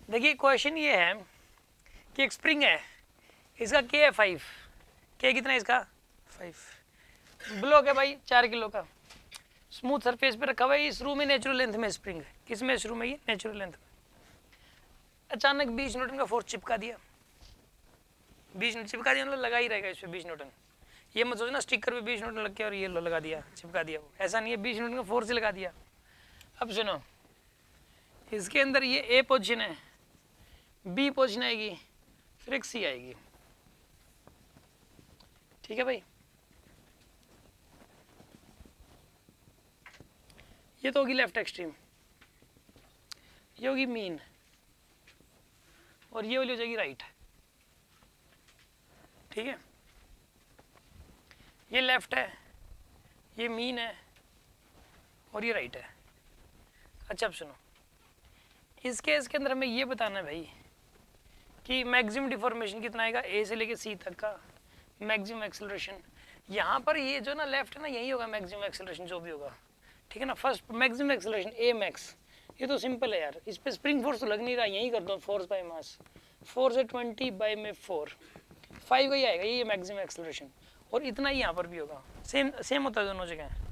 देखिए क्वेश्चन ये है कि एक स्प्रिंग है, इसका के है 5, के कितना है इसका 5, ब्लॉक है भाई 4 किलो का, स्मूथ सरफेस पे रखा हुआ है, इस रूम में नेचुरल लेंथ में स्प्रिंग है, किस में, इस रूम में, ये नेचुरल लेंथ में। अचानक 20 न्यूटन का फोर्स चिपका दिया, 20 न्यूटन चिपका दिया मतलब लगा ही रहेगा इस पे 20 न्यूटन। ये मत सोचना स्टिकर पे 20 न्यूटन लग गया और ये लगा दिया चिपका दिया, वो ऐसा नहीं है, 20 न्यूटन का फोर्स ही लगा दिया। अब सुनो, इसके अंदर ये ए पोजीशन है, बी पोजीशन आएगी, फिर एक सी आएगी, ठीक है भाई। ये तो होगी लेफ्ट एक्सट्रीम, ये होगी मीन, और ये वाली हो जाएगी राइट, ठीक है। ये लेफ्ट है, ये मीन है, और ये राइट है। अच्छा अब सुनो, इस केस के अंदर हमें ये बताना है भाई कि मैक्सिमम डिफॉर्मेशन कितना आएगा ए से लेके सी तक का मैक्सिमम एक्सेलरेशन। यहाँ पर ये जो ना लेफ्ट है ना, यही होगा मैक्सिमम एक्सेलरेशन जो भी होगा, ठीक है ना। फर्स्ट मैक्सिमम एक्सेलरेशन ए मैक्स, ये तो सिंपल है यार, इस पे स्प्रिंग फोर्स तो लग नहीं रहा, यही कर दो फोर्स बाय मास, 4 से 20 बाय में 4, 5 का ही आएगा, ये मैक्सिमम एक्सेलरेशन, और इतना ही यहाँ पर भी होगा, सेम होता है दोनों जगह।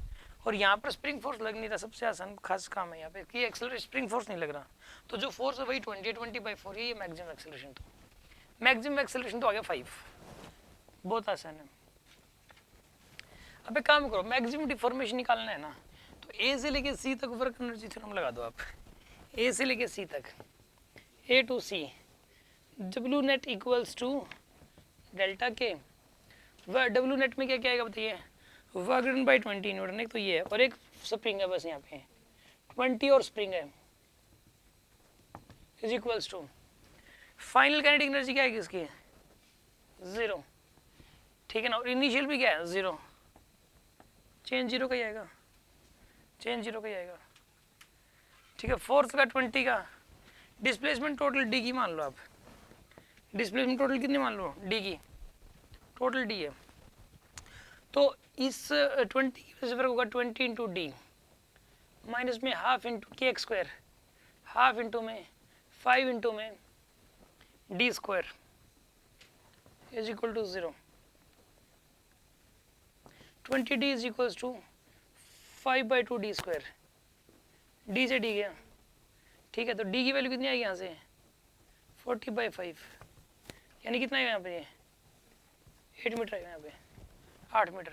और यहाँ पर स्प्रिंग फोर्स लग नहीं रहा, सबसे आसान खास काम है यहाँ पे कि एक्सेलरेशन स्प्रिंग फोर्स नहीं लग रहा, तो जो फोर्स है वही 20/4, ये मैक्सिमम एक्सेलरेशन, तो मैक्सिमम एक्सेलरेशन तो आ गया 5, बहुत आसान है। अब एक काम करो, मैक्सिमम डिफॉर्मेशन निकालना है ना, तो ए से लेके सी तक वर्क एनर्जी थ्योरम लगा दो आप, ए से लेके सी तक, A to C, W net equals to delta K, W net में क्या क्या आएगा बताइए, वर्क डन बाई 20 न्यूटन, एक तो ये है, और एक स्प्रिंग है बस यहाँ पे 20 और स्प्रिंग है, is equals to final kinetic energy क्या आएगी इसकी 0, ठीक है ना, और इनिशियल भी क्या है 0, चेंज 0 का ही आएगा, चेंज 0 का ही आएगा, ठीक है। फोर्स का 20 का, डिस्प्लेसमेंट टोटल डी की मान लो आप, डिस्प्लेसमेंट टोटल कितनी मान लो, डी की, टोटल डी है, तो इस 20 की वजह से फर्क होगा 20 इंटू डी, माइनस में half into K x square, half into में 5 इंटू में D square is equal to 0, 20 D is equals to 5/2 D square, D से डी गया, ठीक है, तो डी की वैल्यू कितनी आएगी यहाँ से 40/5, यानी कितना आएगा यहाँ पे, 8 मीटर आएगा यहाँ पे, 8 मीटर,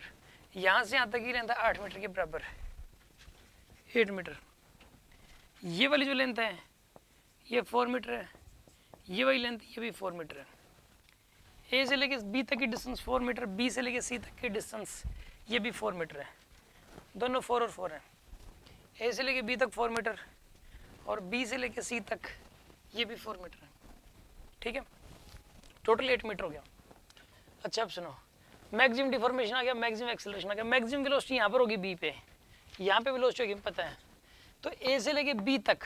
यहाँ से यहाँ तक ही रहता है 8 मीटर के बराबर, 8 मीटर। ये वाली जो लेंथ है ये 4 मीटर है, ये वाली लेंथ ये भी 4 मीटर है। ए से लेके बी तक की डिस्टेंस 4 मीटर, बी से लेके सी तक की डिस्टेंस ये भी 4 मीटर है, दोनों 4 और 4 है। ए से लेके बी तक 4 मीटर और बी से लेके सी तक ये भी 4 मीटर है, ठीक है, टोटल 8 मीटर हो गया। अच्छा अब सुनो, मैक्सिमम डिफॉर्मेशन आ गया, मैक्सिमम एक्सेलरेशन आ गया, मैक्सिमम वेलोसिटी यहाँ पर होगी बी पे, यहाँ पे वेलोसिटी होगी पता है, तो ए से लेके बी तक,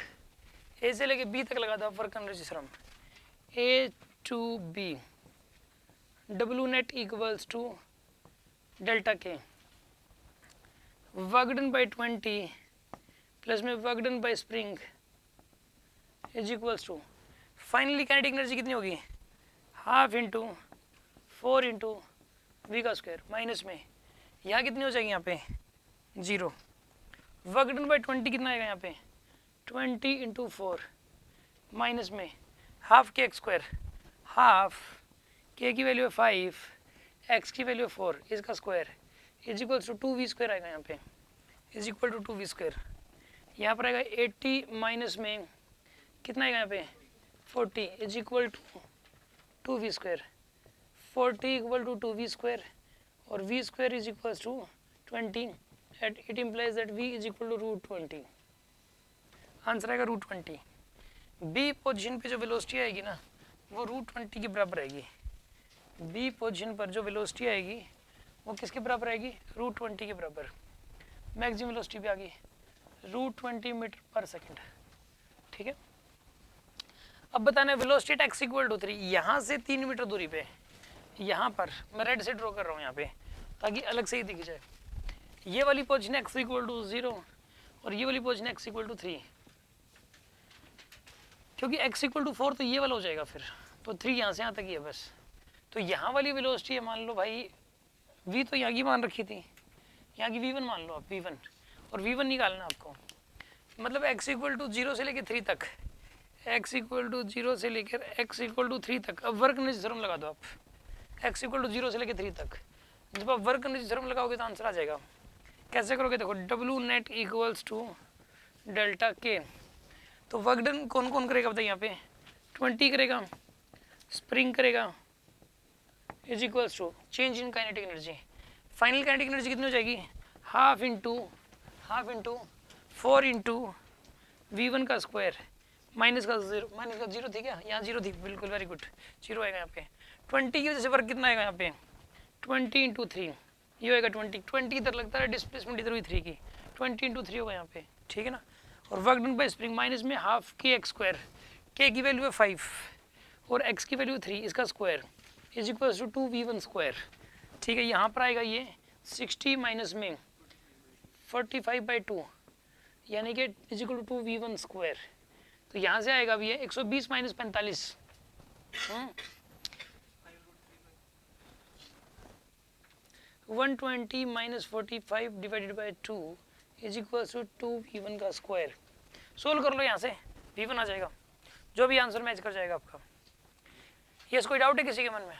ए से लेके बी तक लगा दो work energy theorem, A to B, W net equals to delta K, work done by 20 plus में work done by spring is equals to finally kinetic energy कितनी होगी, हाफ इंटू 4 इंटू वी का square, minus में यहाँ कितनी हो जाएगी यहाँ पे 0, वर्क डन बाई 20 कितना आएगा यहाँ पे 20 इंटू 4, माइनस में हाफ के एक्स स्क्वायर, हाफ के की वैल्यू है 5, एक्स की वैल्यू है 4, इसका square is equals to 2v square आएगा यहाँ पे, is equal to 2v square, यहाँ पर आएगा 80 माइनस में कितना आएगा यहाँ पे 40 is equal to 2v square, 40 equal to 2v square और v square is equals to 20, at it implies that v is equal to √20, answer आएगा √20। बी पोजीशन पे जो वेलोसिटी आएगी ना वो √20 के बराबर आएगी, बी पोजीशन पर जो वेलोसिटी आएगी वो किसके बराबर आएगी √20 के बराबर, मैक्सिमम वेलोसिटी भी आ गई √20 मीटर पर सेकंड, ठीक है। अब बताना है velocity at x equal to 3, यहाँ से 3 मीटर दूरी पे, यहाँ पर मैं रेड से ड्रॉ कर रहा हूँ यहाँ पे ताकि अलग से ही दिख जाए, ये वाली पोजीशन x इक्वल टू 0 और ये वाली पोजीशन x इक्वल टू 3, क्योंकि x इक्वल टू 4 तो ये वाला हो जाएगा फिर, तो 3 यहाँ से यहाँ तक ही है बस। तो यहाँ वाली वेलोसिटी है मान लो भाई v तो यहाँ की मान रखी थी, यहाँ की v1 मान लो आप v1, और v1 निकालना आपको, मतलब x इक्वल टू 0 से लेकर 3 तक, x इक्वल टू 0 से लेकर x इक्वल टू 3 तक। अब वर्क एनर्जी थ्योरम लगा दो आप, x इक्वल टू 0 से लेकर 3 तक। जब आप वर्क एनर्जी थ्योरम लगाओगे तो आंसर आ जाएगा। कैसे करोगे देखो, W net equals to delta K. तो वर्क डन कौन कौन करेगा बताइए, यहाँ पे 20 करेगा, स्प्रिंग करेगा, is equals to change in kinetic energy. Final kinetic energy कितनी हो जाएगी, हाफ इंटू 4 इंटू V1 का स्क्वायर माइनस का जीरो थी क्या, यहाँ जीरो थी, बिल्कुल वेरी गुड, जीरो आएगा यहाँ पे। 20 की वजह से वर्क कितना आएगा यहाँ पे, 20 इंटू 3, ये होएगा 20 इधर लगता है, डिस्प्लेसमेंट इधर हुई 3 की, 20 इंटू 3 होगा यहाँ पे, ठीक है ना। और work done by spring minus में हाफ के एक्स स्क्वायर, के की वैल्यू है 5 और एक्स की वैल्यू 3, इसका square is equal to 2v1 square, ठीक है। यहाँ पर आएगा ये 60 माइनस में 45/2 यानी कि is equal to 2v1 square. तो यहाँ से आएगा भी है 120 minus 45, 120 minus 45 divided by 2 is equal to 2v1 का स्क्वायर। सोल्व कर लो यहाँ से, v1 आ जाएगा, जो भी आंसर मैच कर जाएगा आपका। यस, कोई डाउट है किसी के मन में?